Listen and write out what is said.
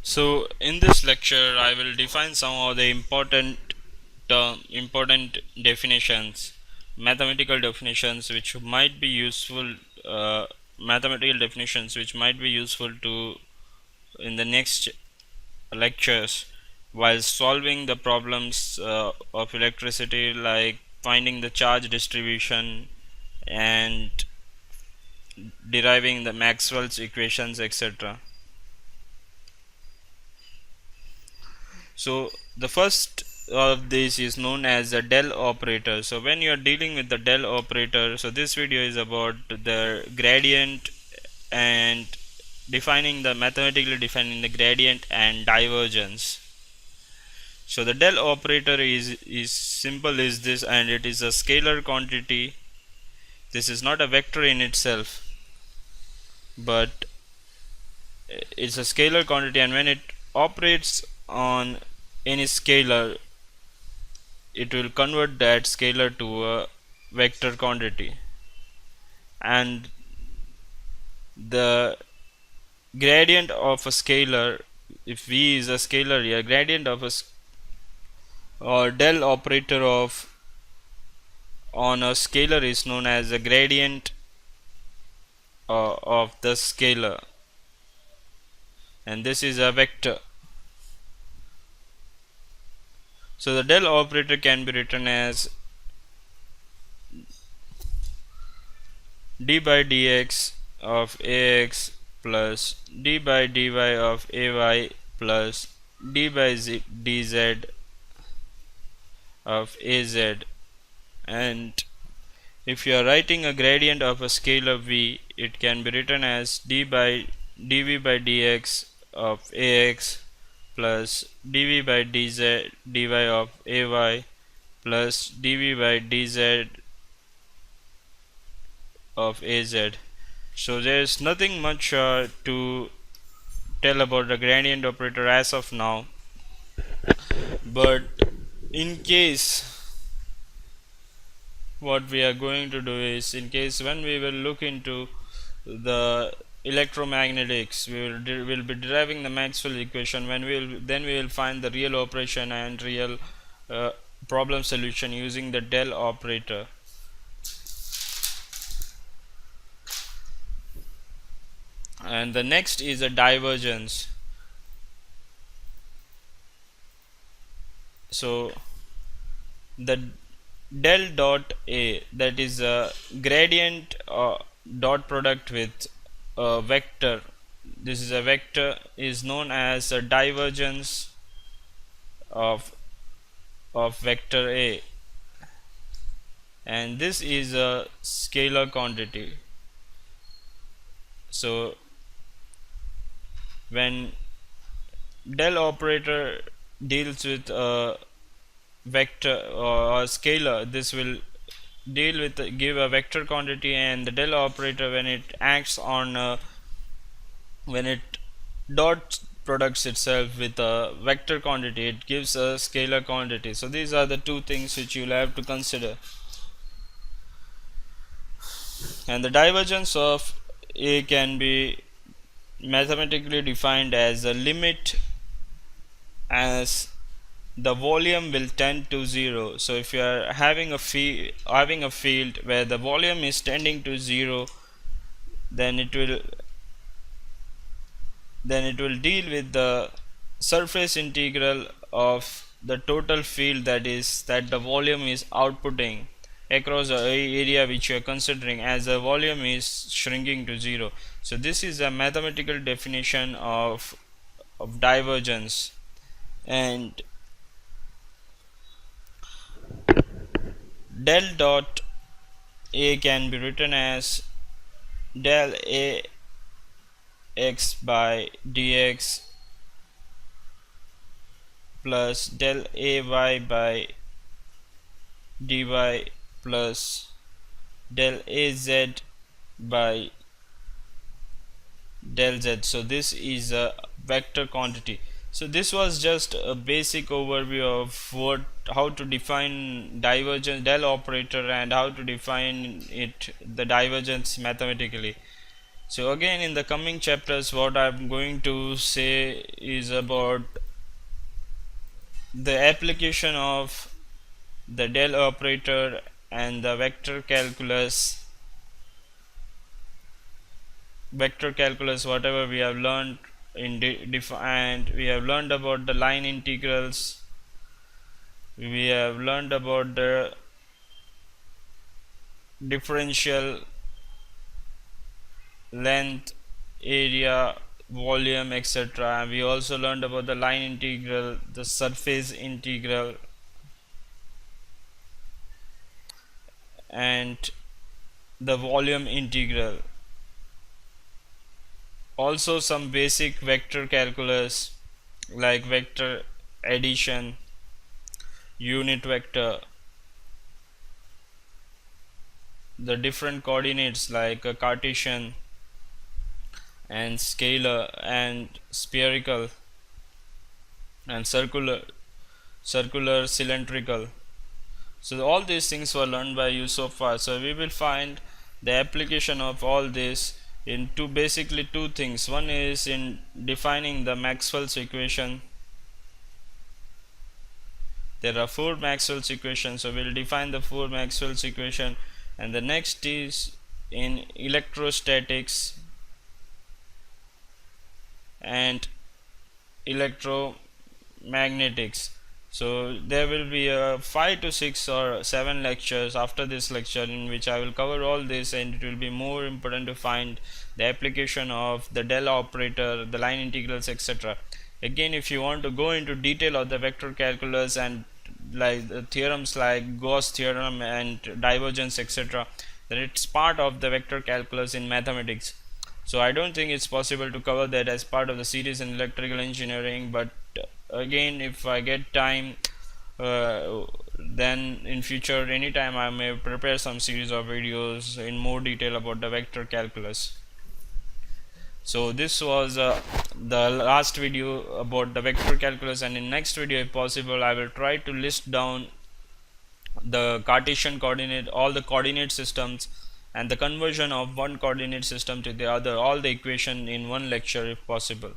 So in this lecture I will define some of the important definitions, mathematical definitions which might be useful, mathematical definitions which might be useful to in the next lectures while solving the problems of electricity, like finding the charge distribution and deriving the Maxwell's equations, etc. So the first of this is known as the del operator. So when you are dealing with the del operator, so this video is about the gradient and mathematically defining the gradient and divergence. So the del operator is simple is this, and it is a scalar quantity. This is not a vector in itself, but it's a scalar quantity, and when it operates on any scalar, it will convert that scalar to a vector quantity. And the gradient of a scalar, if v is a scalar here, gradient of a or del operator of on a scalar is known as the gradient of the scalar, and this is a vector. So the del operator can be written as d by dx of ax plus d by dy of ay plus d by dz of az. And if you are writing a gradient of a scalar v, it can be written as dv by dx of ax plus dv by dy of ay plus dv by dz of az. So there is nothing much to tell about the gradient operator as of now, but in case, what we are going to do is, in case when we will look into the electromagnetics, will be deriving the Maxwell equation. When we will find the real operation and real problem solution using the del operator. And the next is a divergence. So the del dot a, that is a gradient dot product with a vector, this is a vector, is known as a divergence of vector a, and this is a scalar quantity. So when del operator deals with a vector or a scalar, this will deal with give a vector quantity, and the del operator, when it acts on when it dot products itself with a vector quantity, it gives a scalar quantity. So these are the two things which you'll have to consider. And the divergence of a can be mathematically defined as a limit as the volume will tend to 0. So if you are having a field where the volume is tending to 0, then it will deal with the surface integral of the total field, that the volume is outputting across the area which you are considering, as the volume is shrinking to 0. So this is a mathematical definition of divergence. And del dot a can be written as del a x by dx plus del a y by dy plus del a z by del z. So this is a vector quantity. So this was just a basic overview of how to define divergence del operator and how to define the divergence mathematically. So again, in the coming chapters, what I'm going to say is about the application of the del operator and the vector calculus, whatever we have learned in and we have learned about the line integrals, we have learned about the differential, length, area, volume, etc. And we also learned about the line integral, the surface integral, and the volume integral. Also some basic vector calculus like vector addition, unit vector, the different coordinates like a Cartesian and scalar and spherical and circular, cylindrical. So all these things were learned by you so far. So we will find the application of all this in basically two things. One is in defining the Maxwell's equation. There are four Maxwell's equations, so we'll define the four Maxwell's equation. And the next is in electrostatics and electromagnetics. So there will be 5 to 6 or 7 lectures after this lecture in which I will cover all this, and it will be more important to find the application of the del operator, the line integrals, etc. Again, if you want to go into detail of the vector calculus and like the theorems like Gauss theorem and divergence, etc., then it's part of the vector calculus in mathematics. So I don't think it's possible to cover that as part of the series in electrical engineering, but again, if I get time, then in future anytime I may prepare some series of videos in more detail about the vector calculus. So this was the last video about the vector calculus, and in next video if possible I will try to list down the Cartesian coordinate, all the coordinate systems, and the conversion of one coordinate system to the other, all the equation in one lecture if possible.